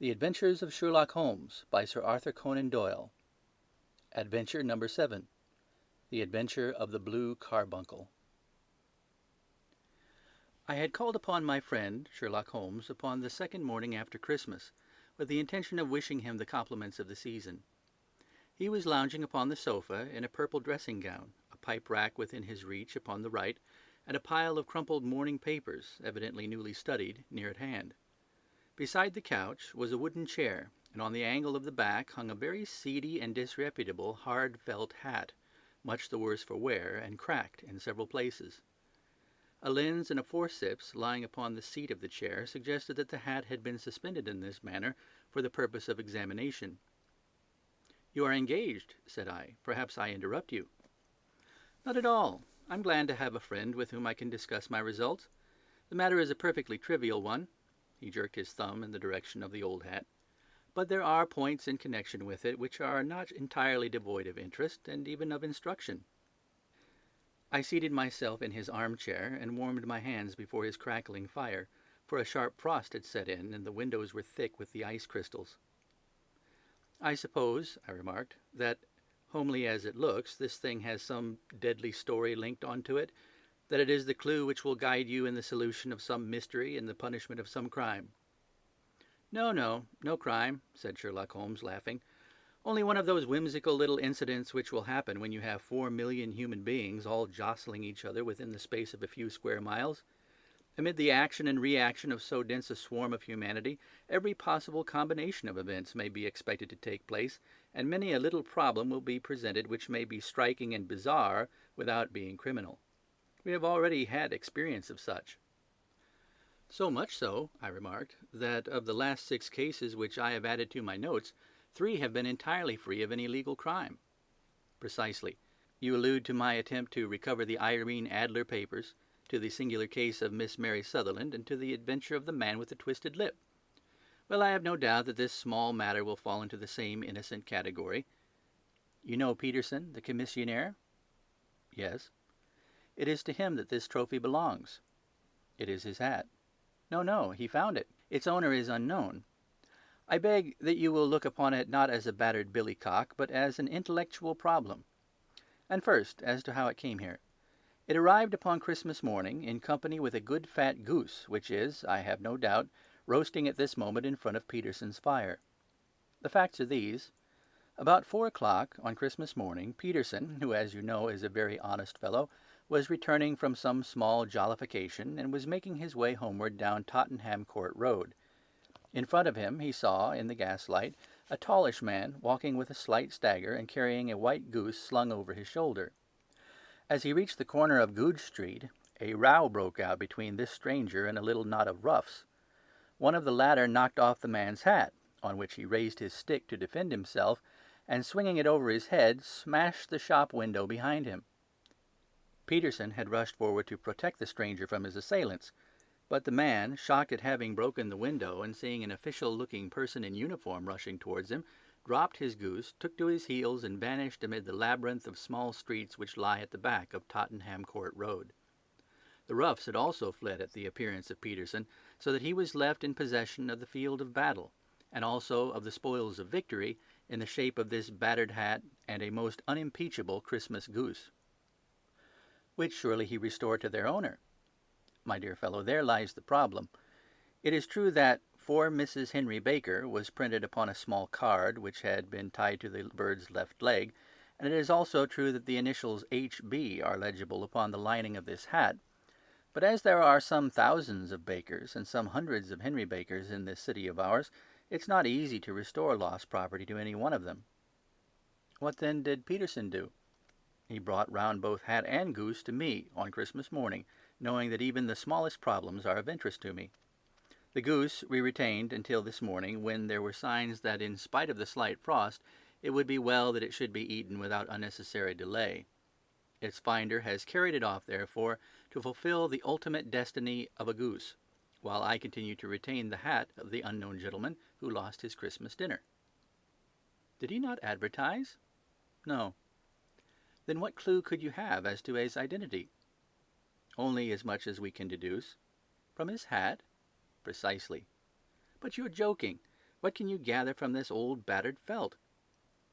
The Adventures of Sherlock Holmes by Sir Arthur Conan Doyle. Adventure number 7. The Adventure of the Blue Carbuncle. I had called upon my friend, Sherlock Holmes, upon the second morning after Christmas, with the intention of wishing him the compliments of the season. He was lounging upon the sofa in a purple dressing-gown, a pipe-rack within his reach upon the right, and a pile of crumpled morning papers, evidently newly studied, near at hand. Beside the couch was a wooden chair, and on the angle of the back hung a very seedy and disreputable hard felt hat, much the worse for wear and cracked in several places. A lens and a forceps lying upon the seat of the chair suggested that the hat had been suspended in this manner for the purpose of examination. "You are engaged," said I. "Perhaps I interrupt you." "Not at all. I'm glad to have a friend with whom I can discuss my results. The matter is a perfectly trivial one." He jerked his thumb in the direction of the old hat. "But there are points in connection with it which are not entirely devoid of interest and even of instruction." I seated myself in his armchair and warmed my hands before his crackling fire, for a sharp frost had set in and the windows were thick with the ice crystals. "I suppose," I remarked, "that, homely as it looks, this thing has some deadly story linked on to it, that it is the clue which will guide you in the solution of some mystery and the punishment of some crime." No crime," said Sherlock Holmes, laughing. "Only one of those whimsical little incidents which will happen when you have 4,000,000 human beings all jostling each other within the space of a few square miles. Amid the action and reaction of so dense a swarm of humanity, every possible combination of events may be expected to take place, and many a little problem will be presented which may be striking and bizarre without being criminal. We have already had experience of such." "So much so," I remarked, "that of the last 6 cases which I have added to my notes, 3 have been entirely free of any legal crime." "Precisely. You allude to my attempt to recover the Irene Adler papers, to the singular case of Miss Mary Sutherland, and to the adventure of the man with the twisted lip. Well, I have no doubt that this small matter will fall into the same innocent category. You know Peterson, the commissionaire?" "Yes." "It is to him that this trophy belongs." "It is his hat." No, he found it. Its owner is unknown. I beg that you will look upon it not as a battered billycock, but as an intellectual problem. And first, as to how it came here. It arrived upon Christmas morning in company with a good fat goose, which is, I have no doubt, roasting at this moment in front of Peterson's fire. The facts are these. About 4 o'clock on Christmas morning, Peterson, who, as you know, is a very honest fellow, was returning from some small jollification and was making his way homeward down Tottenham Court Road. In front of him he saw, in the gaslight, a tallish man walking with a slight stagger and carrying a white goose slung over his shoulder. As he reached the corner of Goodge Street, a row broke out between this stranger and a little knot of roughs. One of the latter knocked off the man's hat, on which he raised his stick to defend himself, and swinging it over his head, smashed the shop window behind him. Peterson had rushed forward to protect the stranger from his assailants, but the man, shocked at having broken the window and seeing an official-looking person in uniform rushing towards him, dropped his goose, took to his heels, and vanished amid the labyrinth of small streets which lie at the back of Tottenham Court Road. The roughs had also fled at the appearance of Peterson, so that he was left in possession of the field of battle, and also of the spoils of victory, in the shape of this battered hat and a most unimpeachable Christmas goose. Which surely he restored to their owner. My dear fellow, there lies the problem. It is true that "For Mrs. Henry Baker" was printed upon a small card which had been tied to the bird's left leg, and it is also true that the initials H.B. are legible upon the lining of this hat. But as there are some thousands of Bakers and some hundreds of Henry Bakers in this city of ours, it's not easy to restore lost property to any one of them. What then did Peterson do? He brought round both hat and goose to me on Christmas morning, knowing that even the smallest problems are of interest to me. The goose we retained until this morning, when there were signs that, in spite of the slight frost, it would be well that it should be eaten without unnecessary delay. Its finder has carried it off, therefore, to fulfill the ultimate destiny of a goose, while I continue to retain the hat of the unknown gentleman who lost his Christmas dinner. Did he not advertise? No. Then what clue could you have as to his identity? Only as much as we can deduce. From his hat? Precisely. But you're joking. What can you gather from this old battered felt?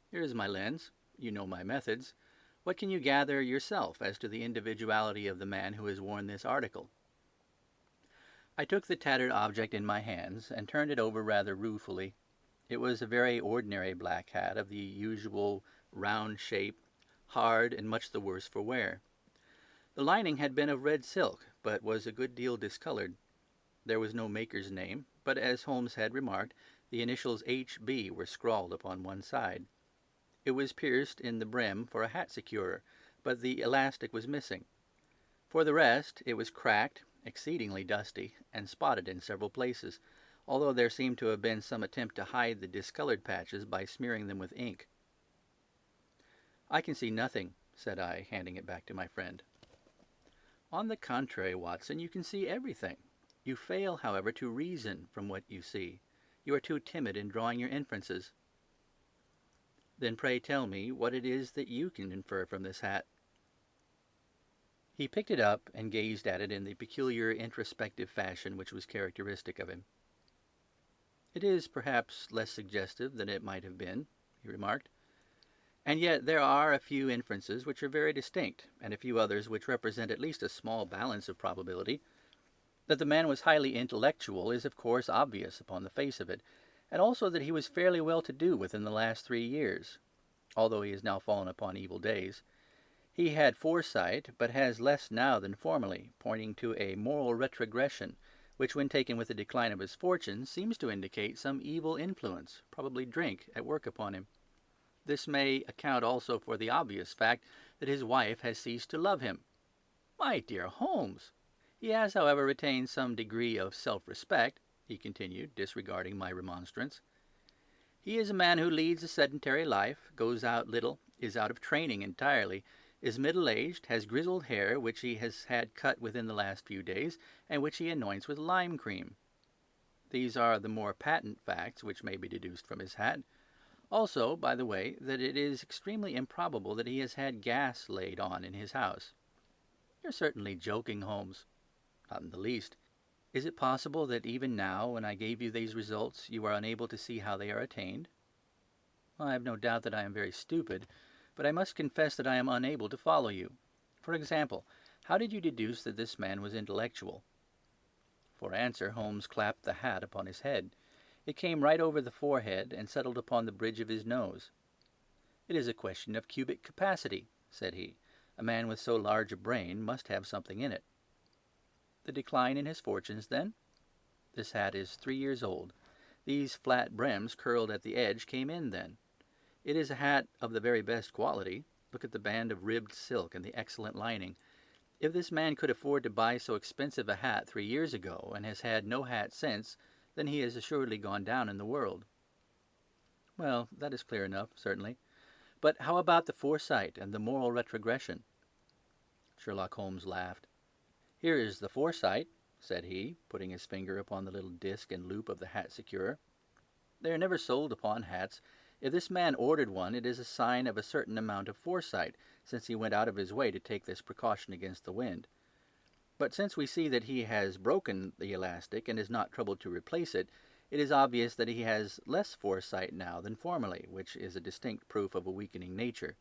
Here is my lens. You know my methods. What can you gather yourself as to the individuality of the man who has worn this article?" I took the tattered object in my hands and turned it over rather ruefully. It was a very ordinary black hat of the usual round shape, hard and much the worse for wear. The lining had been of red silk, but was a good deal discoloured. There was no maker's name, but as Holmes had remarked, the initials H.B. were scrawled upon one side. It was pierced in the brim for a hat securer, but the elastic was missing. For the rest, it was cracked, exceedingly dusty, and spotted in several places, although there seemed to have been some attempt to hide the discoloured patches by smearing them with ink. "I can see nothing," said I, handing it back to my friend. "On the contrary, Watson, you can see everything. You fail, however, to reason from what you see. You are too timid in drawing your inferences." "Then pray tell me what it is that you can infer from this hat." He picked it up and gazed at it in the peculiar introspective fashion which was characteristic of him. "It is perhaps less suggestive than it might have been," he remarked. "And yet there are a few inferences which are very distinct, and a few others which represent at least a small balance of probability. That the man was highly intellectual is of course obvious upon the face of it, and also that he was fairly well to do within the last 3 years, although he has now fallen upon evil days. He had foresight, but has less now than formerly, pointing to a moral retrogression, which when taken with the decline of his fortune seems to indicate some evil influence, probably drink, at work upon him. This may account also for the obvious fact that his wife has ceased to love him." "My dear Holmes!" "He has, however, retained some degree of self-respect," he continued, disregarding my remonstrance. "He is a man who leads a sedentary life, goes out little, is out of training entirely, is middle-aged, has grizzled hair which he has had cut within the last few days, and which he anoints with lime cream. These are the more patent facts which may be deduced from his hat. Also, by the way, that it is extremely improbable that he has had gas laid on in his house." "You're certainly joking, Holmes." "Not in the least. Is it possible that even now, when I gave you these results, you are unable to see how they are attained?" "I have no doubt that I am very stupid, but I must confess that I am unable to follow you. For example, how did you deduce that this man was intellectual?" For answer, Holmes clapped the hat upon his head. It came right over the forehead and settled upon the bridge of his nose. "It is a question of cubic capacity," said he. "A man with so large a brain must have something in it." "The decline in his fortunes, then?" "This hat is 3 years old. These flat brims curled at the edge came in then. It is a hat of the very best quality. Look at the band of ribbed silk and the excellent lining. If this man could afford to buy so expensive a hat 3 years ago, and has had no hat since, then he has assuredly gone down in the world." "Well, that is clear enough, certainly. But how about the foresight and the moral retrogression?" Sherlock Holmes laughed. "Here is the foresight," said he, putting his finger upon the little disc and loop of the hat securer. "They are never sold upon hats. If this man ordered one, it is a sign of a certain amount of foresight, since he went out of his way to take this precaution against the wind. But since we see that he has broken the elastic and is not troubled to replace it, it is obvious that he has less foresight now than formerly, which is a distinct proof of a weakening nature.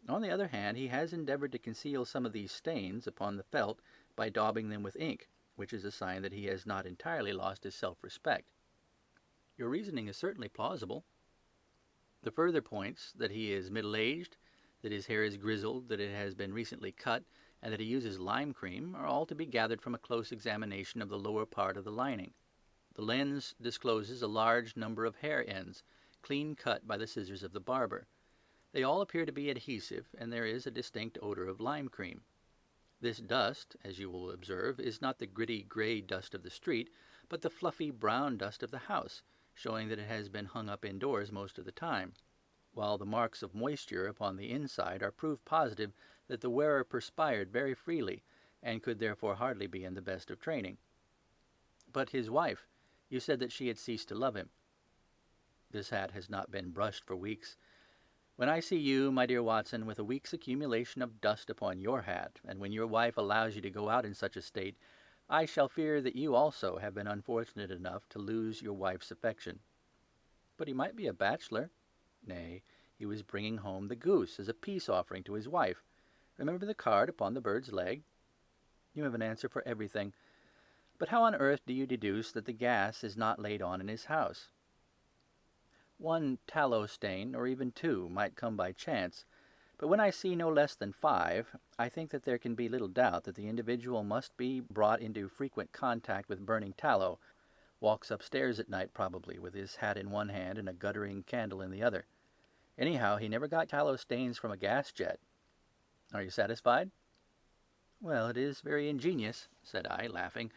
On the other hand, he has endeavoured to conceal some of these stains upon the felt by daubing them with ink, which is a sign that he has not entirely lost his self-respect." "Your reasoning is certainly plausible." "The further points, that he is middle-aged, that his hair is grizzled, that it has been recently cut, and that he uses lime cream, are all to be gathered from a close examination of the lower part of the lining. The lens discloses a large number of hair ends, clean cut by the scissors of the barber. They all appear to be adhesive, and there is a distinct odour of lime cream. This dust, as you will observe, is not the gritty grey dust of the street, but the fluffy brown dust of the house, showing that it has been hung up indoors most of the time, while the marks of moisture upon the inside are proof positive that the wearer perspired very freely, and could therefore hardly be in the best of training." "But his wife, you said that she had ceased to love him." "This hat has not been brushed for weeks. When I see you, my dear Watson, with a week's accumulation of dust upon your hat, and when your wife allows you to go out in such a state, I shall fear that you also have been unfortunate enough to lose your wife's affection." But he might be a bachelor. Nay, he was bringing home the goose as a peace offering to his wife. Remember the card upon the bird's leg? You have an answer for everything. But how on earth do you deduce that the gas is not laid on in his house? One tallow stain, or even two, might come by chance, but when I see no less than 5, I think that there can be little doubt that the individual must be brought into frequent contact with burning tallow, walks upstairs at night probably, with his hat in one hand and a guttering candle in the other. Anyhow, he never got tallow stains from a gas jet. Are you satisfied? Well, it is very ingenious, said I, laughing.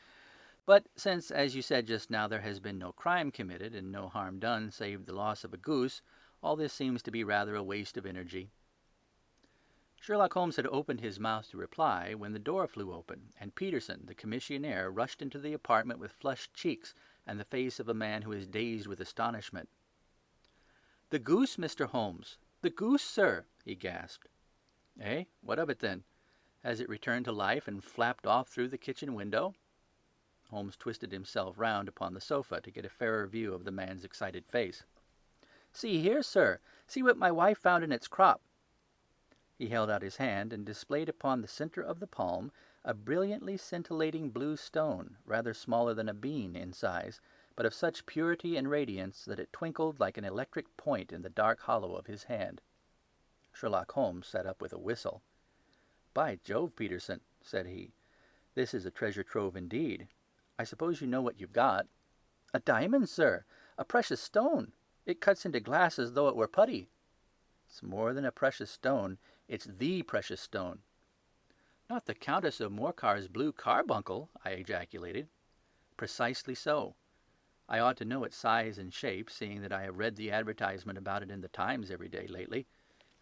But since, as you said just now, there has been no crime committed and no harm done save the loss of a goose, all this seems to be rather a waste of energy. Sherlock Holmes had opened his mouth to reply when the door flew open, and Peterson, the commissionaire, rushed into the apartment with flushed cheeks and the face of a man who is dazed with astonishment. "The goose, Mr. Holmes! The goose, sir!" he gasped. "Eh? What of it, then? Has it returned to life and flapped off through the kitchen window?" Holmes twisted himself round upon the sofa to get a fairer view of the man's excited face. "See here, sir! See what my wife found in its crop!" He held out his hand and displayed upon the center of the palm a brilliantly scintillating blue stone, rather smaller than a bean in size, but of such purity and radiance that it twinkled like an electric point in the dark hollow of his hand. Sherlock Holmes sat up with a whistle. "By Jove, Peterson," said he, "this is a treasure trove indeed. I suppose you know what you've got." "A diamond, sir! A precious stone! It cuts into glass as though it were putty." "It's more than a precious stone. It's the precious stone." "Not the Countess of Morcar's Blue Carbuncle!" I ejaculated. "Precisely so. I ought to know its size and shape, seeing that I have read the advertisement about it in the Times every day lately.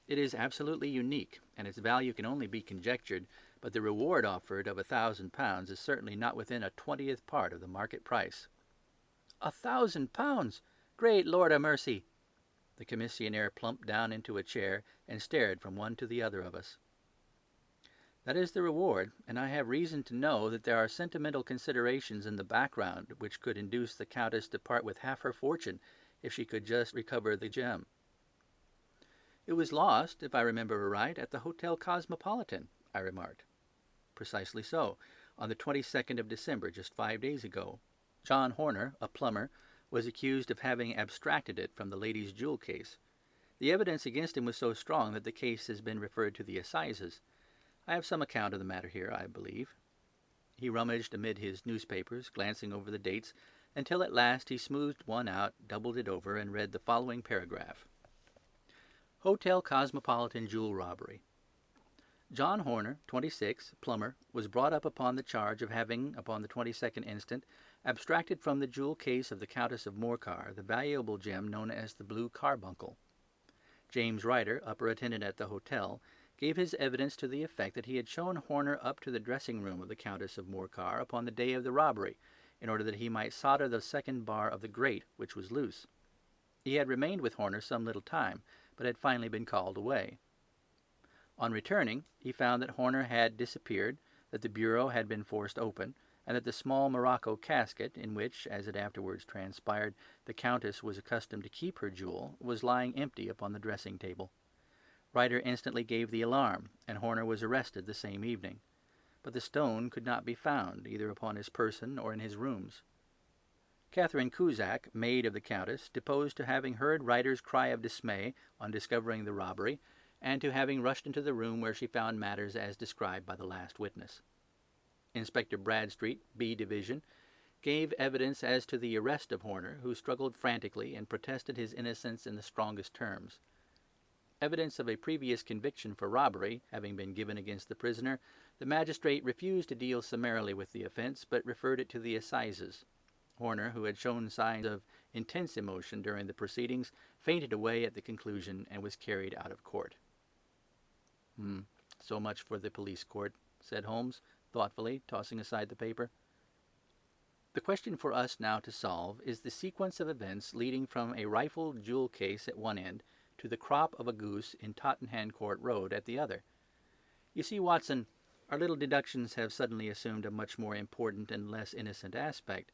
It is absolutely unique, and its value can only be conjectured, but the reward offered of £1,000 is certainly not within a 20th part of the market price." £1,000! Great Lord a mercy! The commissionaire plumped down into a chair and stared from one to the other of us. "That is the reward, and I have reason to know that there are sentimental considerations in the background which could induce the Countess to part with half her fortune if she could just recover the gem." "It was lost, if I remember aright, at the Hotel Cosmopolitan," I remarked. "Precisely so, on the 22nd of December, just 5 days ago. John Horner, a plumber, was accused of having abstracted it from the lady's jewel case. The evidence against him was so strong that the case has been referred to the assizes. I have some account of the matter here, I believe." He rummaged amid his newspapers, glancing over the dates, until at last he smoothed one out, doubled it over, and read the following paragraph. "Hotel Cosmopolitan Jewel Robbery. John Horner, 26, plumber, was brought up upon the charge of having, upon the 22nd instant, abstracted from the jewel case of the Countess of Morcar the valuable gem known as the Blue Carbuncle. James Ryder, upper attendant at the hotel, gave his evidence to the effect that he had shown Horner up to the dressing-room of the Countess of Morcar upon the day of the robbery, in order that he might solder the second bar of the grate, which was loose. He had remained with Horner some little time, but had finally been called away. On returning, he found that Horner had disappeared, that the bureau had been forced open, and that the small morocco casket, in which, as it afterwards transpired, the Countess was accustomed to keep her jewel, was lying empty upon the dressing-table. Ryder instantly gave the alarm, and Horner was arrested the same evening. But the stone could not be found, either upon his person or in his rooms. Catherine Cusack, maid of the Countess, deposed to having heard Ryder's cry of dismay on discovering the robbery, and to having rushed into the room where she found matters as described by the last witness. Inspector Bradstreet, B Division, gave evidence as to the arrest of Horner, who struggled frantically and protested his innocence in the strongest terms. Evidence of a previous conviction for robbery having been given against the prisoner, the magistrate refused to deal summarily with the offence, but referred it to the assizes. Horner, who had shown signs of intense emotion during the proceedings, fainted away at the conclusion and was carried out of court. So much for the police court," said Holmes, thoughtfully, tossing aside the paper. "The question for us now to solve is the sequence of events leading from a rifled jewel case at one end to the crop of a goose in Tottenham Court Road at the other. You see, Watson, our little deductions have suddenly assumed a much more important and less innocent aspect.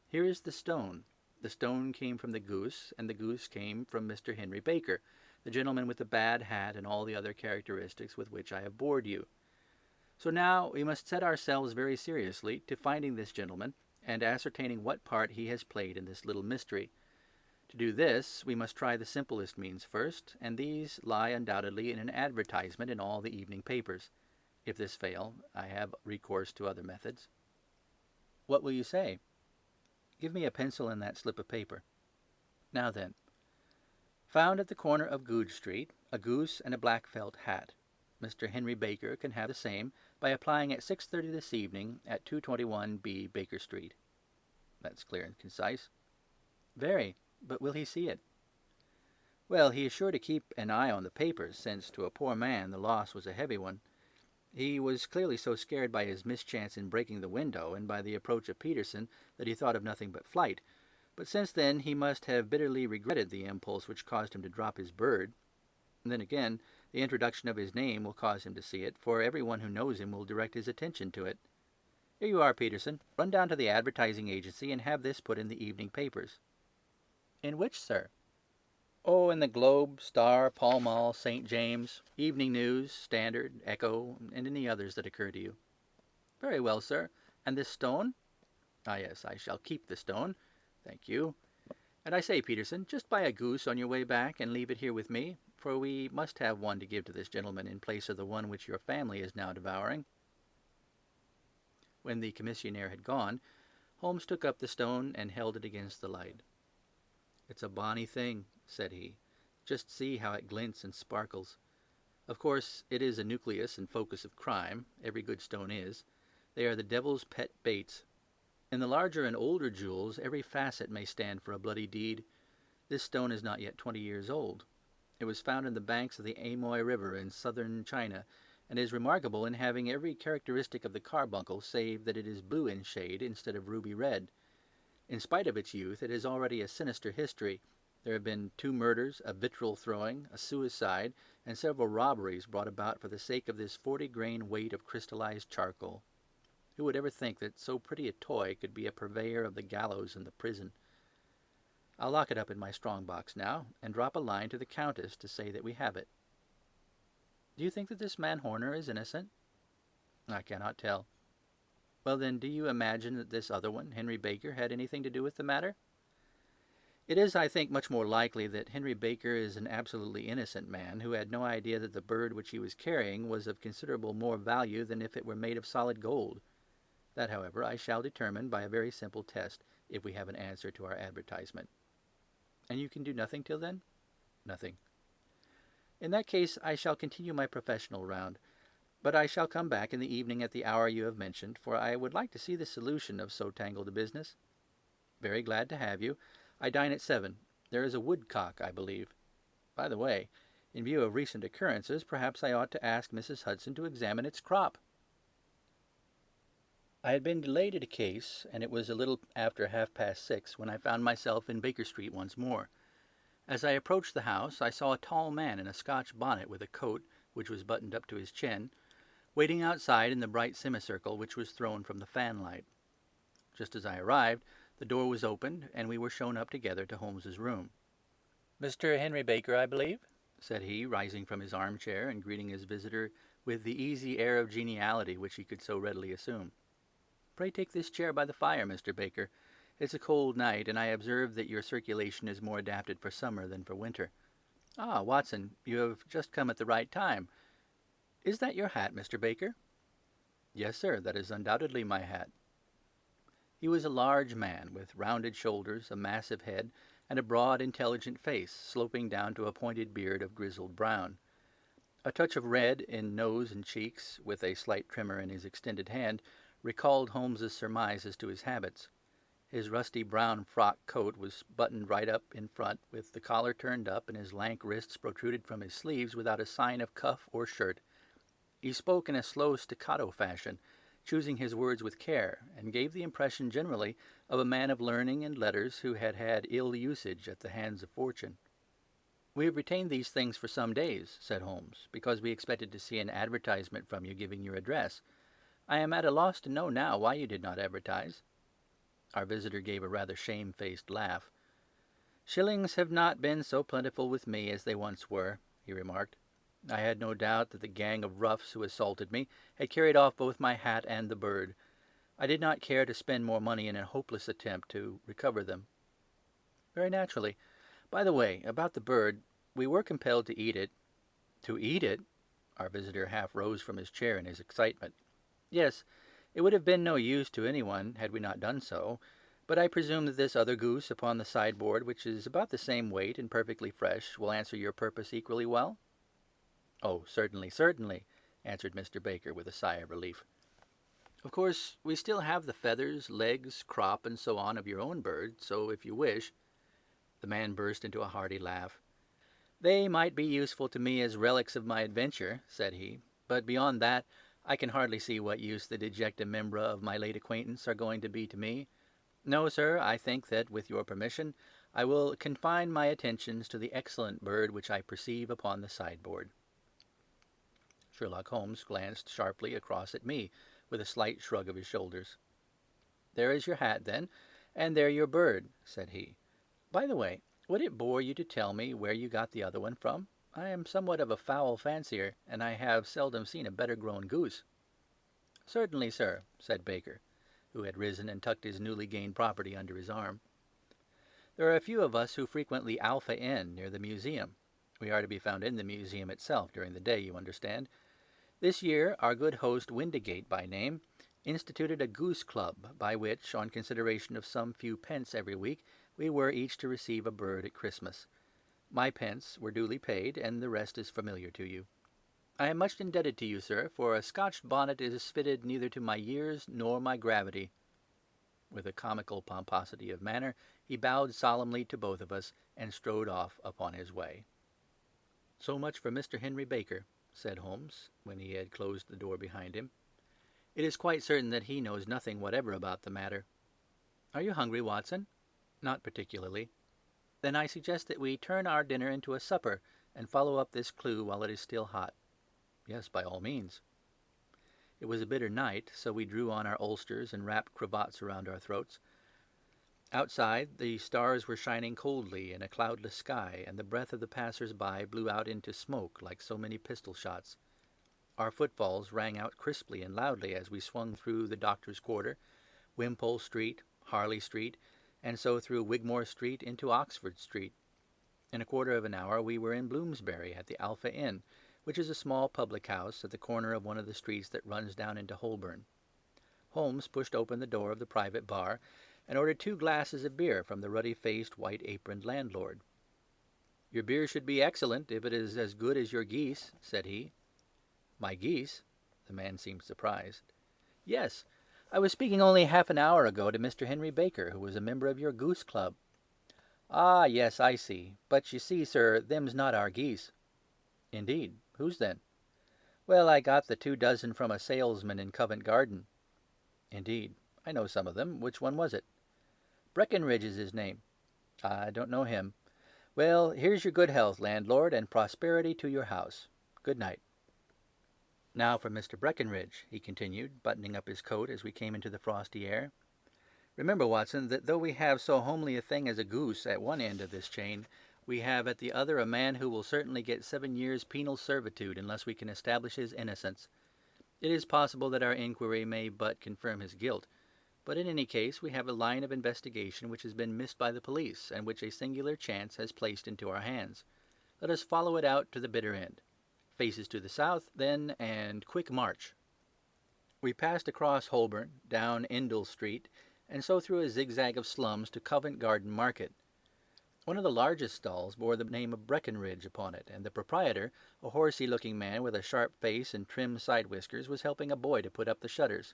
Here is the stone. The stone came from the goose, and the goose came from Mr. Henry Baker, the gentleman with the bad hat and all the other characteristics with which I have bored you. So now we must set ourselves very seriously to finding this gentleman and ascertaining what part he has played in this little mystery. To do this, we must try the simplest means first, and these lie undoubtedly in an advertisement in all the evening papers. If this fail, I have recourse to other methods. What will you say? Give me a pencil and that slip of paper. Now then, found at the corner of Goodge Street, a goose and a black felt hat. Mr. Henry Baker can have the same by applying at 6:30 this evening at 221B Baker Street. That's clear and concise. Very, but will he see it? Well, he is sure to keep an eye on the papers, since to a poor man the loss was a heavy one. He was clearly so scared by his mischance in breaking the window and by the approach of Peterson that he thought of nothing but flight. But since then he must have bitterly regretted the impulse which caused him to drop his bird. And then again, the introduction of his name will cause him to see it, for every one who knows him will direct his attention to it. Here you are, Peterson. Run down to the advertising agency and have this put in the evening papers. In which, sir? Oh, in the Globe, Star, Pall Mall, St. James, Evening News, Standard, Echo, and any others that occur to you. Very well, sir. And this stone? Ah, yes, I shall keep the stone. Thank you. And I say, Peterson, just buy a goose on your way back and leave it here with me, for we must have one to give to this gentleman in place of the one which your family is now devouring. When the commissionaire had gone, Holmes took up the stone and held it against the light. It's a bonny thing, said he. Just see how it glints and sparkles. Of course, it is a nucleus and focus of crime. Every good stone is. They are the devil's pet baits. In the larger and older jewels, every facet may stand for a bloody deed. This stone is not yet 20 years old. It was found in the banks of the Amoy River in southern China, and is remarkable in having every characteristic of the carbuncle, save that it is blue in shade instead of ruby red. In spite of its youth, it has already a sinister history. There have been 2 murders, a vitriol throwing, a suicide, and several robberies brought about for the sake of this 40-grain weight of crystallized charcoal. Who would ever think that so pretty a toy could be a purveyor of the gallows and the prison? I'll lock it up in my strong-box now, and drop a line to the Countess to say that we have it. Do you think that this man Horner is innocent? I cannot tell. Well, then, do you imagine that this other one, Henry Baker, had anything to do with the matter? It is, I think, much more likely that Henry Baker is an absolutely innocent man who had no idea that the bird which he was carrying was of considerable more value than if it were made of solid gold. That, however, I shall determine by a very simple test, if we have an answer to our advertisement. And you can do nothing till then? Nothing. In that case, I shall continue my professional round. But I shall come back in the evening at the hour you have mentioned, for I would like to see the solution of so tangled a business. Very glad to have you. I dine at 7. There is a woodcock, I believe. By the way, in view of recent occurrences, perhaps I ought to ask Mrs. Hudson to examine its crop. I had been delayed at a case, and it was a little after 6:30 when I found myself in Baker Street once more. As I approached the house, I saw a tall man in a Scotch bonnet with a coat, which was buttoned up to his chin, waiting outside in the bright semicircle which was thrown from the fanlight. Just as I arrived, the door was opened, and we were shown up together to Holmes's room. "Mr. Henry Baker, I believe?" said he, rising from his armchair and greeting his visitor with the easy air of geniality which he could so readily assume. "Pray take this chair by the fire, Mr. Baker. It's a cold night, and I observe that your circulation is more adapted for summer than for winter. Ah, Watson, you have just come at the right time. Is that your hat, Mr. Baker?" "Yes, sir, that is undoubtedly my hat." He was a large man, with rounded shoulders, a massive head, and a broad, intelligent face, sloping down to a pointed beard of grizzled brown. A touch of red in nose and cheeks, with a slight tremor in his extended hand, recalled Holmes's surmise as to his habits. His rusty brown frock coat was buttoned right up in front, with the collar turned up, and his lank wrists protruded from his sleeves without a sign of cuff or shirt. He spoke in a slow staccato fashion, choosing his words with care, and gave the impression generally of a man of learning and letters who had had ill usage at the hands of fortune. "We have retained these things for some days," said Holmes, "because we expected to see an advertisement from you giving your address. I am at a loss to know now why you did not advertise." Our visitor gave a rather shamefaced laugh. "Shillings have not been so plentiful with me as they once were," he remarked. "I had no doubt that the gang of roughs who assaulted me had carried off both my hat and the bird. I did not care to spend more money in a hopeless attempt to recover them." "Very naturally. By the way, about the bird, we were compelled to eat it." "To eat it?" Our visitor half rose from his chair in his excitement. "Yes, it would have been no use to anyone had we not done so. But I presume that this other goose upon the sideboard, which is about the same weight and perfectly fresh, will answer your purpose equally well?" "Oh, certainly, certainly," answered Mr. Baker with a sigh of relief. "Of course, we still have the feathers, legs, crop, and so on of your own bird, so if you wish—" The man burst into a hearty laugh. "They might be useful to me as relics of my adventure," said he, "but beyond that I can hardly see what use the dejecta membra of my late acquaintance are going to be to me. No, sir, I think that, with your permission, I will confine my attentions to the excellent bird which I perceive upon the sideboard." Sherlock Holmes glanced sharply across at me, with a slight shrug of his shoulders. "There is your hat, then, and there your bird," said he. "By the way, would it bore you to tell me where you got the other one from? I am somewhat of a fowl fancier, and I have seldom seen a better grown goose." "Certainly, sir," said Baker, who had risen and tucked his newly gained property under his arm. "There are a few of us who frequent the Alpha Inn near the museum. We are to be found in the museum itself during the day, you understand. This year our good host, Windigate by name, instituted a goose club, by which, on consideration of some few pence every week, we were each to receive a bird at Christmas. My pence were duly paid, and the rest is familiar to you. I am much indebted to you, sir, for a Scotch bonnet is fitted neither to my years nor my gravity." With a comical pomposity of manner, he bowed solemnly to both of us, and strode off upon his way. "So much for Mr. Henry Baker," said Holmes, when he had closed the door behind him. "It is quite certain that he knows nothing whatever about the matter. Are you hungry, Watson?" "Not particularly." "Then I suggest that we turn our dinner into a supper, and follow up this clue while it is still hot." "Yes, by all means." It was a bitter night, so we drew on our ulsters and wrapped cravats around our throats. Outside, the stars were shining coldly in a cloudless sky, and the breath of the passers-by blew out into smoke like so many pistol shots. Our footfalls rang out crisply and loudly as we swung through the Doctor's Quarter, Wimpole Street, Harley Street, and so through Wigmore Street into Oxford Street. In a quarter of an hour we were in Bloomsbury at the Alpha Inn, which is a small public house at the corner of one of the streets that runs down into Holborn. Holmes pushed open the door of the private bar, and ordered 2 glasses of beer from the ruddy-faced, white-aproned landlord. "Your beer should be excellent, if it is as good as your geese," said he. "My geese?" The man seemed surprised. "Yes. I was speaking only half an hour ago to Mr. Henry Baker, who was a member of your goose club." "Ah, yes, I see. But you see, sir, them's not our geese." "Indeed. Whose then?" "Well, I got the 2 dozen from a salesman in Covent Garden." "Indeed. I know some of them. Which one was it?" "Breckenridge is his name." "I don't know him. Well, here's your good health, landlord, and prosperity to your house. Good night." "Now for Mr. Breckenridge," he continued, buttoning up his coat as we came into the frosty air. "Remember, Watson, that though we have so homely a thing as a goose at one end of this chain, we have at the other a man who will certainly get 7 years' penal servitude unless we can establish his innocence. It is possible that our inquiry may but confirm his guilt, but in any case we have a line of investigation which has been missed by the police, and which a singular chance has placed into our hands. Let us follow it out to the bitter end. Faces to the south, then, and quick march." We passed across Holborn, down Endell Street, and so through a zigzag of slums to Covent Garden Market. One of the largest stalls bore the name of Breckenridge upon it, and the proprietor, a horsey-looking man with a sharp face and trim side-whiskers, was helping a boy to put up the shutters.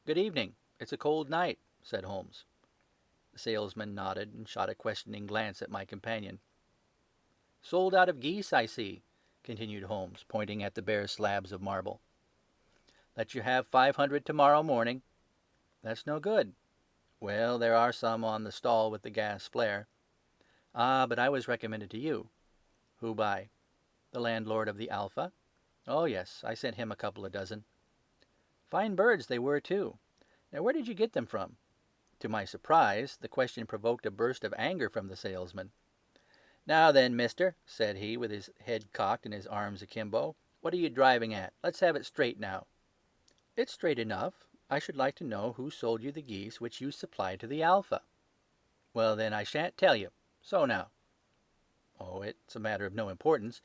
"Good evening. It's a cold night," said Holmes. The salesman nodded and shot a questioning glance at my companion. "Sold out of geese, I see," continued Holmes, pointing at the bare slabs of marble. "Let you have 500 tomorrow morning." "That's no good." "Well, there are some on the stall with the gas flare." "Ah, but I was recommended to you." "Who by?" "The landlord of the Alpha." "Oh, yes, I sent him a couple of dozen." "Fine birds they were, too. Now, where did you get them from?" To my surprise, the question provoked a burst of anger from the salesman. "Now then, mister," said he, with his head cocked and his arms akimbo, "what are you driving at? Let's have it straight now." "It's straight enough. I should like to know who sold you the geese which you supplied to the Alpha." "Well, then, I shan't tell you. So now." "Oh, it's a matter of no importance.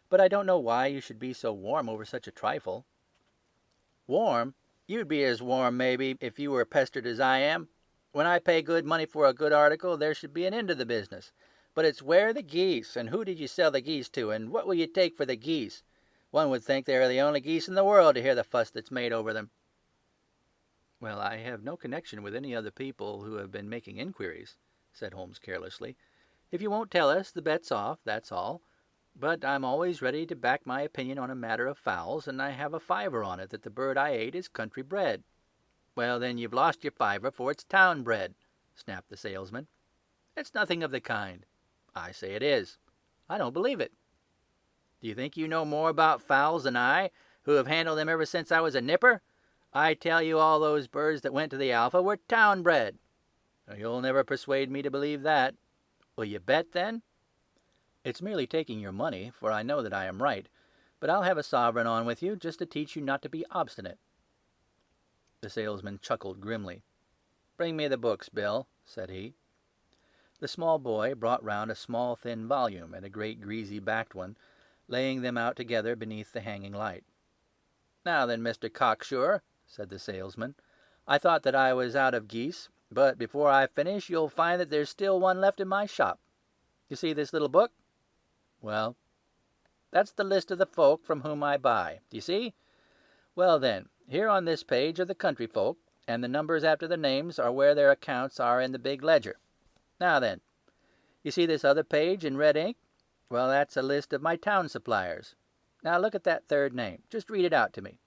But I don't know why you should be so warm over such a trifle." "Warm? You'd be as warm, maybe, if you were pestered as I am. When I pay good money for a good article, there should be an end to the business. But it's where are the geese, and who did you sell the geese to, and what will you take for the geese? One would think they are the only geese in the world to hear the fuss that's made over them." "Well, I have no connection with any other people who have been making inquiries," said Holmes carelessly. "If you won't tell us, the bet's off, that's all. But I'm always ready to back my opinion on a matter of fowls, and I have a fiver on it that the bird I ate is country bred." "Well, then, you've lost your fiver, for it's town bred," snapped the salesman. "It's nothing of the kind." "I say it is." "I don't believe it." "Do you think you know more about fowls than I, who have handled them ever since I was a nipper? I tell you all those birds that went to the Alpha were town bred." "You'll never persuade me to believe that." "Will you bet, then?" "It's merely taking your money, for I know that I am right. But I'll have a sovereign on with you, just to teach you not to be obstinate." The salesman chuckled grimly. "Bring me the books, Bill," said he. The small boy brought round a small thin volume and a great greasy-backed one, laying them out together beneath the hanging light. "Now then, Mr. Cocksure," said the salesman, "I thought that I was out of geese, but before I finish you'll find that there's still one left in my shop. You see this little book? Well, that's the list of the folk from whom I buy. Do you see? Well, then, here on this page are the country folk, and the numbers after the names are where their accounts are in the big ledger. Now then, you see this other page in red ink? Well, that's a list of my town suppliers. Now look at that third name. Just read it out to me."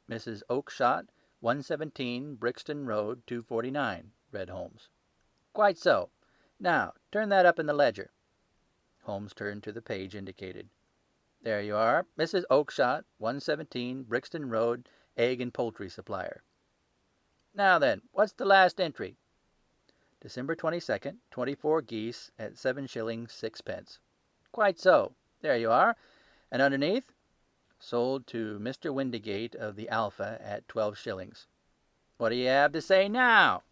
"Mrs. Oakshott, 117 Brixton Road, 249, read Holmes. "Quite so. Now, turn that up in the ledger." Holmes turned to the page indicated. "There you are, Mrs. Oakshott, 117 Brixton Road, egg and poultry supplier. Now then, what's the last entry?" "December 22nd, 24 geese at 7 shillings 6 pence. "Quite so. There you are. And underneath? Sold to Mr. Windigate of the Alpha at 12 shillings. What do you have to say now?"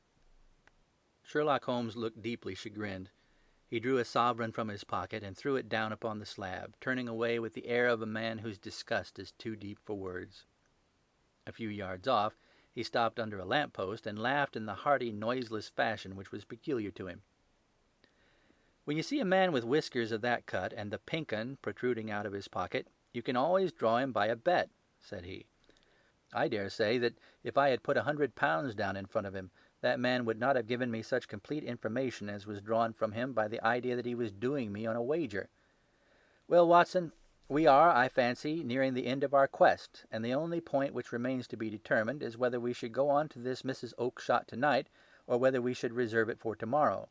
Sherlock Holmes looked deeply chagrined. He drew a sovereign from his pocket and threw it down upon the slab, turning away with the air of a man whose disgust is too deep for words. A few yards off, he stopped under a lamp-post and laughed in the hearty, noiseless fashion which was peculiar to him. "When you see a man with whiskers of that cut and the pink 'un protruding out of his pocket, you can always draw him by a bet," said he. "I dare say that if I had put £100 down in front of him, that man would not have given me such complete information as was drawn from him by the idea that he was doing me on a wager. Well, Watson, we are, I fancy, nearing the end of our quest, and the only point which remains to be determined is whether we should go on to this Mrs. Oakshott tonight, or whether we should reserve it for tomorrow.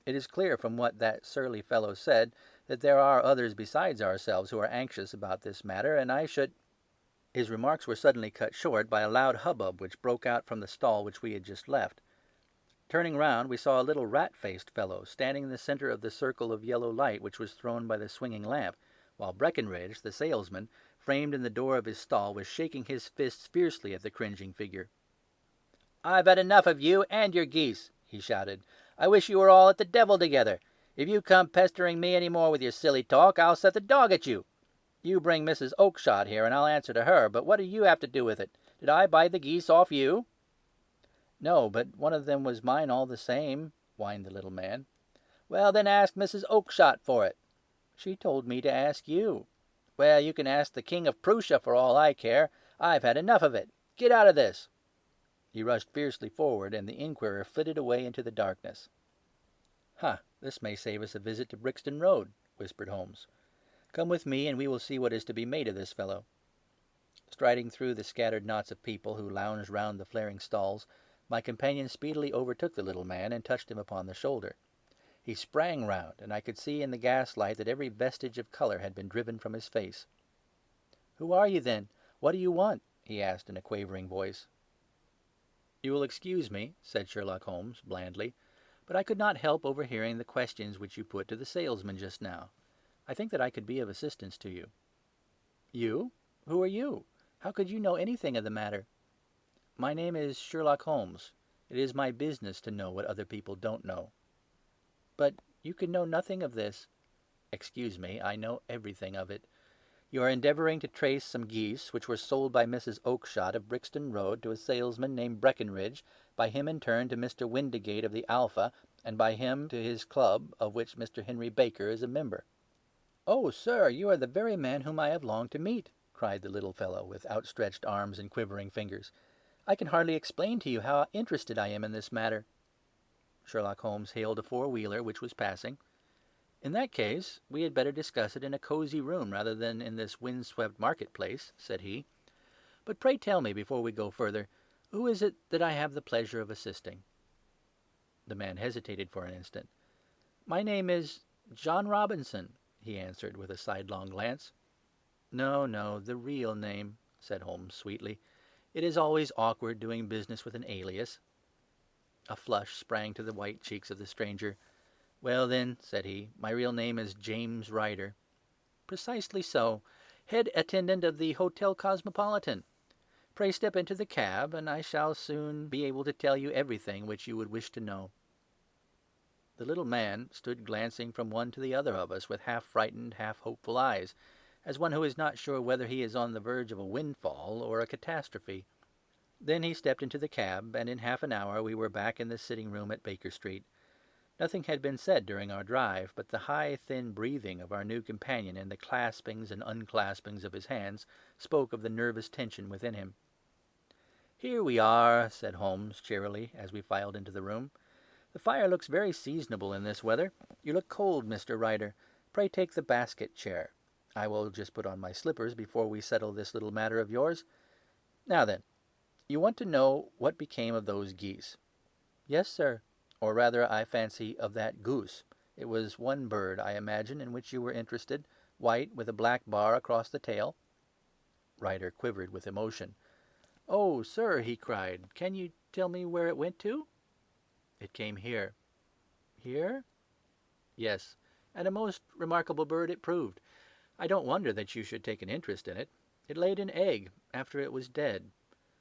It is clear from what that surly fellow said that there are others besides ourselves who are anxious about this matter, and I should—" His remarks were suddenly cut short by a loud hubbub which broke out from the stall which we had just left. Turning round, we saw a little rat-faced fellow standing in the center of the circle of yellow light which was thrown by the swinging lamp, while Breckenridge, the salesman, framed in the door of his stall, was shaking his fists fiercely at the cringing figure. "I've had enough of you and your geese," he shouted. "I wish you were all at the devil together. If you come pestering me any more with your silly talk, I'll set the dog at you. You bring Mrs. Oakshott here, and I'll answer to her, but what do you have to do with it? Did I buy the geese off you?" "No, but one of them was mine all the same," whined the little man. "Well, then ask Mrs. Oakshott for it." "She told me to ask you." "Well, you can ask the King of Prussia for all I care. I've had enough of it. Get out of this." He rushed fiercely forward, and the inquirer flitted away into the darkness. "Ha! This may save us a visit to Brixton Road," whispered Holmes. "Come with me, and we will see what is to be made of this fellow." Striding through the scattered knots of people who lounged round the flaring stalls, my companion speedily overtook the little man and touched him upon the shoulder. He sprang round, and I could see in the gaslight that every vestige of color had been driven from his face. "Who are you, then? What do you want?" he asked in a quavering voice. "You will excuse me," said Sherlock Holmes blandly, "but I could not help overhearing the questions which you put to the salesman just now. I think that I could be of assistance to you." "You? Who are you? How could you know anything of the matter?" "My name is Sherlock Holmes. It is my business to know what other people don't know." "But you can know nothing of this." "Excuse me, I know everything of it. You are endeavouring to trace some geese which were sold by Mrs. Oakshott of Brixton Road to a salesman named Breckenridge, by him in turn to Mr. Windigate of the Alpha, and by him to his club, of which Mr. Henry Baker is a member." "Oh, sir, you are the very man whom I have longed to meet," cried the little fellow, with outstretched arms and quivering fingers. "I can hardly explain to you how interested I am in this matter." Sherlock Holmes hailed a four-wheeler which was passing. "In that case, we had better discuss it in a cosy room rather than in this wind-swept market-place," said he. "But pray tell me, before we go further, who is it that I have the pleasure of assisting?" The man hesitated for an instant. "My name is John Robinson," he answered, with a sidelong glance. "No, no, the real name," said Holmes sweetly. "It is always awkward doing business with an alias." A flush sprang to the white cheeks of the stranger. "Well, then," said he, "my real name is James Ryder." "Precisely so. Head attendant of the Hotel Cosmopolitan. Pray step into the cab, and I shall soon be able to tell you everything which you would wish to know." The little man stood glancing from one to the other of us with half-frightened, half-hopeful eyes, as one who is not sure whether he is on the verge of a windfall or a catastrophe. Then he stepped into the cab, and in half an hour we were back in the sitting-room at Baker Street. Nothing had been said during our drive, but the high, thin breathing of our new companion and the claspings and unclaspings of his hands spoke of the nervous tension within him. "Here we are," said Holmes cheerily, as we filed into the room. "The fire looks very seasonable in this weather. You look cold, Mr. Ryder. Pray take the basket chair. I will just put on my slippers before we settle this little matter of yours. Now then, you want to know what became of those geese?" "Yes, sir." "Or rather, I fancy, of that goose. It was one bird, I imagine, in which you were interested, white, with a black bar across the tail." Ryder quivered with emotion. "Oh, sir," he cried, "can you tell me where it went to?" "It came here." "Here?" "Yes, and a most remarkable bird it proved. I don't wonder that you should take an interest in it. It laid an egg after it was dead,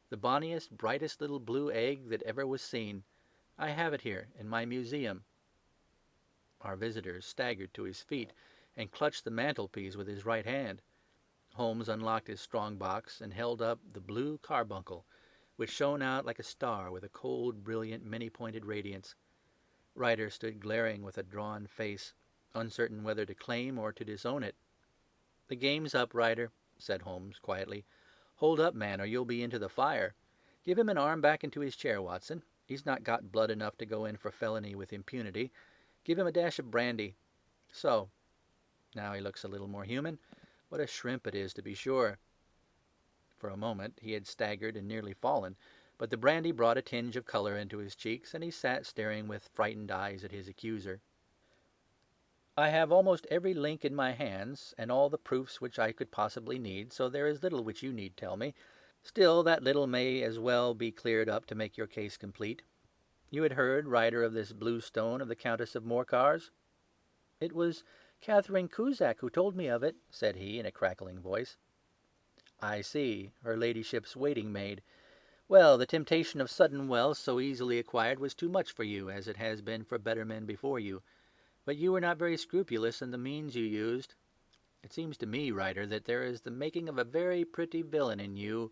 the bonniest, brightest little blue egg that ever was seen. I have it here in my museum." Our visitor staggered to his feet and clutched the mantelpiece with his right hand. Holmes unlocked his strong box and held up the Blue Carbuncle, which shone out like a star with a cold, brilliant, many-pointed radiance. Ryder stood glaring with a drawn face, uncertain whether to claim or to disown it. "The game's up, Ryder," said Holmes quietly. "Hold up, man, or you'll be into the fire. Give him an arm back into his chair, Watson. He's not got blood enough to go in for felony with impunity. Give him a dash of brandy. So. Now he looks a little more human. What a shrimp it is, to be sure." For a moment he had staggered and nearly fallen, but the brandy brought a tinge of color into his cheeks, and he sat staring with frightened eyes at his accuser. "I have almost every link in my hands, and all the proofs which I could possibly need, so there is little which you need tell me. Still, that little may as well be cleared up to make your case complete. You had heard, Ryder, of this blue stone of the Countess of Morcar's?" "It was Catherine Cusack who told me of it," said he in a crackling voice. "I see, her ladyship's waiting-maid. Well, the temptation of sudden wealth so easily acquired was too much for you, as it has been for better men before you. But you were not very scrupulous in the means you used. It seems to me, Ryder, that there is the making of a very pretty villain in you.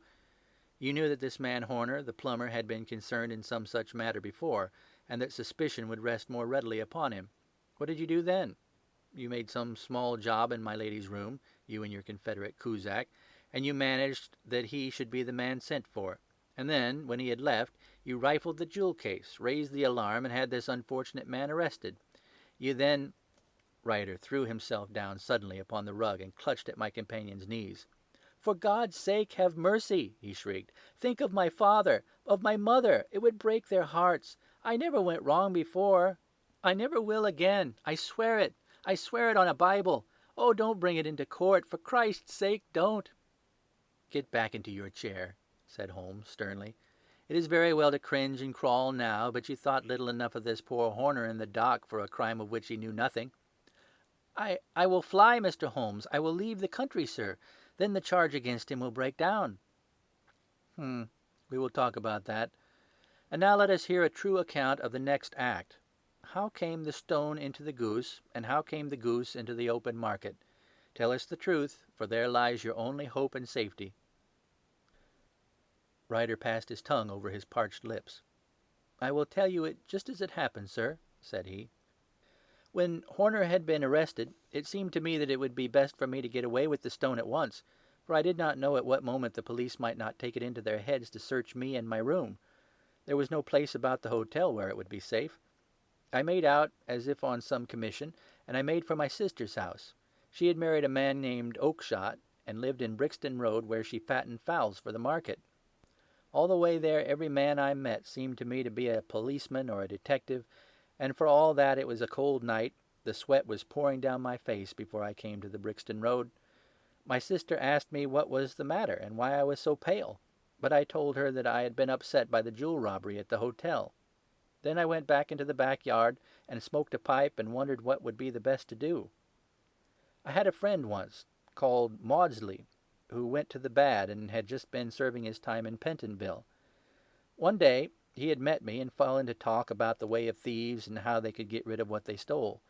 You knew that this man Horner, the plumber, had been concerned in some such matter before, and that suspicion would rest more readily upon him. What did you do then? You made some small job in my lady's room, you and your confederate Cusack, and you managed that he should be the man sent for. And then, when he had left, you rifled the jewel case, raised the alarm, and had this unfortunate man arrested. You then—" Ryder threw himself down suddenly upon the rug and clutched at my companion's knees. "For God's sake, have mercy!" he shrieked. "Think of my father, of my mother. It would break their hearts. I never went wrong before. I never will again. I swear it. I swear it on a Bible. Oh, don't bring it into court. For Christ's sake, don't." "Get back into your chair," said Holmes sternly. It is very well to cringe and crawl now, but you thought little enough of this poor Horner in the dock for a crime of which he knew nothing. I will fly, Mr. Holmes. I will leave the country, sir. Then the charge against him will break down. We will talk about that. And now let us hear a true account of the next act. How came the stone into the goose, and how came the goose into the open market? Tell us the truth, for there lies your only hope and safety. Ryder passed his tongue over his parched lips. I will tell you it just as it happened, sir, said he. When Horner had been arrested, it seemed to me that it would be best for me to get away with the stone at once, for I did not know at what moment the police might not take it into their heads to search me and my room. There was no place about the hotel where it would be safe. I made out as if on some commission, and I made for my sister's house. She had married a man named Oakshott, and lived in Brixton Road, where she fattened fowls for the market. All the way there every man I met seemed to me to be a policeman or a detective, and for all that it was a cold night, the sweat was pouring down my face before I came to the Brixton Road. My sister asked me what was the matter and why I was so pale, but I told her that I had been upset by the jewel robbery at the hotel. Then I went back into the backyard and smoked a pipe and wondered what would be the best to do. I had a friend once, called Maudsley, who went to the bad and had just been serving his time in Pentonville. One day he had met me and fell into talk about the way of thieves and how they could get rid of what they stole.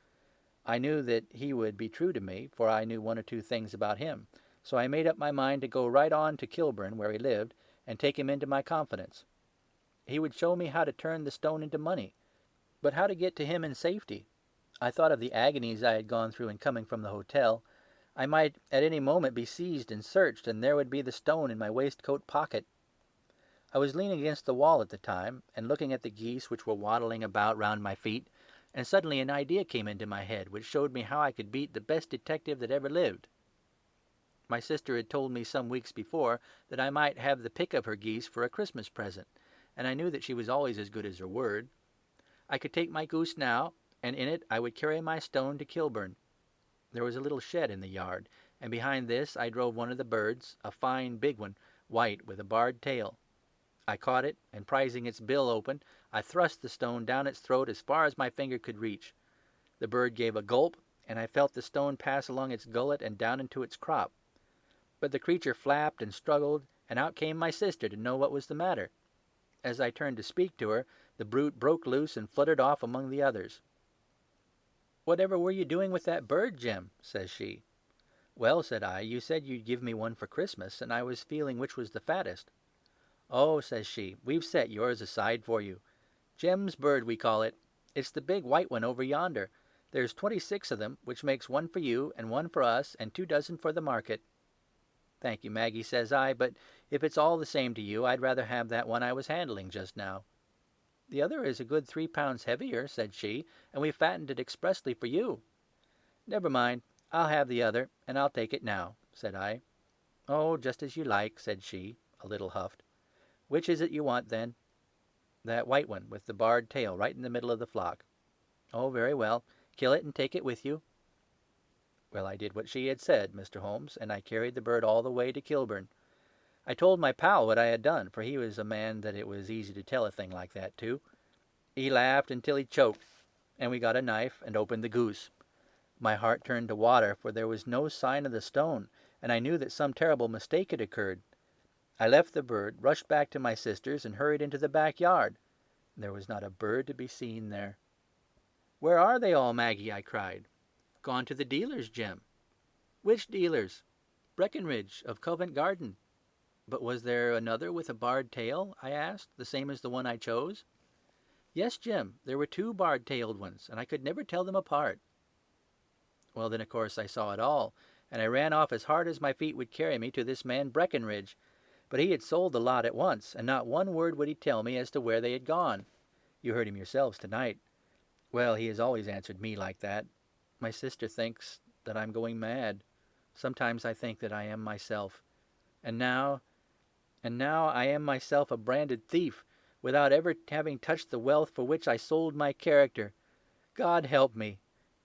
I knew that he would be true to me, for I knew one or two things about him, so I made up my mind to go right on to Kilburn, where he lived, and take him into my confidence. He would show me how to turn the stone into money, but how to get to him in safety. I thought of the agonies I had gone through in coming from the hotel. I might at any moment be seized and searched, and there would be the stone in my waistcoat pocket. I was leaning against the wall at the time, and looking at the geese which were waddling about round my feet, and suddenly an idea came into my head which showed me how I could beat the best detective that ever lived. My sister had told me some weeks before that I might have the pick of her geese for a Christmas present, and I knew that she was always as good as her word. I could take my goose now, and in it I would carry my stone to Kilburn. There was a little shed in the yard, and behind this I drove one of the birds, a fine big one, white with a barred tail. I caught it, and prizing its bill open, I thrust the stone down its throat as far as my finger could reach. The bird gave a gulp, and I felt the stone pass along its gullet and down into its crop. But the creature flapped and struggled, and out came my sister to know what was the matter. As I turned to speak to her, the brute broke loose and fluttered off among the others. "Whatever were you doing with that bird, Jim?" says she. "Well," said I, "you said you'd give me one for Christmas, and I was feeling which was the fattest." "Oh," says she, "we've set yours aside for you. Jem's bird, we call it. It's the big white one over yonder. There's 26 of them, which makes one for you and one for us and 2 dozen for the market." "Thank you, Maggie," says I, "but if it's all the same to you, I'd rather have that one I was handling just now." "The other is a good 3 pounds heavier," said she, "and we fattened it expressly for you." "Never mind, I'll have the other, and I'll take it now," said I. "Oh, just as you like," said she, a little huffed. "Which is it you want, then?" "That white one, with the barred tail, right in the middle of the flock." "Oh, very well. Kill it and take it with you." Well, I did what she had said, Mr. Holmes, and I carried the bird all the way to Kilburn. I told my pal what I had done, for he was a man that it was easy to tell a thing like that to. He laughed until he choked, and we got a knife and opened the goose. My heart turned to water, for there was no sign of the stone, and I knew that some terrible mistake had occurred. I left the bird, rushed back to my sister's, and hurried into the backyard. There was not a bird to be seen there. "Where are they all, Maggie?" I cried. "Gone to the dealers, Jem." "Which dealers?" "Breckenridge, of Covent Garden." "But was there another with a barred tail?" I asked, "the same as the one I chose?" "Yes, Jim, there were 2 barred-tailed ones, and I could never tell them apart." Well, then, of course, I saw it all, and I ran off as hard as my feet would carry me to this man Breckenridge. But he had sold the lot at once, and not one word would he tell me as to where they had gone. You heard him yourselves tonight. Well, he has always answered me like that. My sister thinks that I'm going mad. Sometimes I think that I am myself. And now I am myself a branded thief, without ever having touched the wealth for which I sold my character. God help me!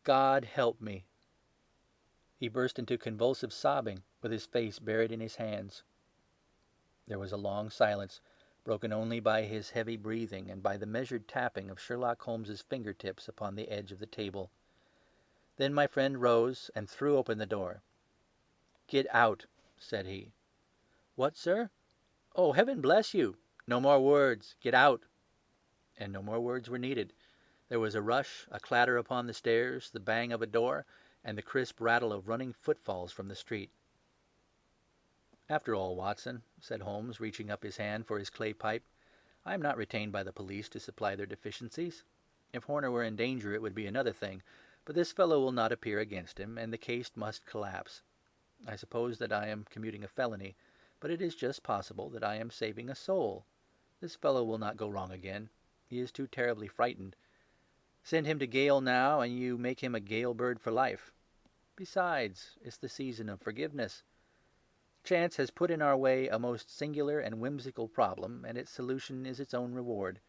God help me!" He burst into convulsive sobbing, with his face buried in his hands. There was a long silence, broken only by his heavy breathing and by the measured tapping of Sherlock Holmes's fingertips upon the edge of the table. Then my friend rose and threw open the door. "Get out," said he. "What, sir?" "Oh, heaven bless you! No more words. Get out." And no more words were needed. There was a rush, a clatter upon the stairs, the bang of a door, and the crisp rattle of running footfalls from the street. "After all, Watson," said Holmes, reaching up his hand for his clay pipe, "I am not retained by the police to supply their deficiencies. If Horner were in danger it would be another thing, but this fellow will not appear against him, and the case must collapse. I suppose that I am commuting a felony, but it is just possible that I am saving a soul. This fellow will not go wrong again. He is too terribly frightened. Send him to gaol now, and you make him a gaol bird for life. Besides, it's the season of forgiveness. Chance has put in our way a most singular and whimsical problem, and its solution is its own reward.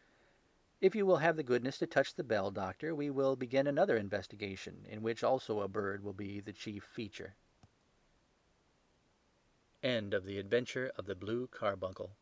If you will have the goodness to touch the bell, Doctor, we will begin another investigation, in which also a bird will be the chief feature." End of The Adventure of the Blue Carbuncle.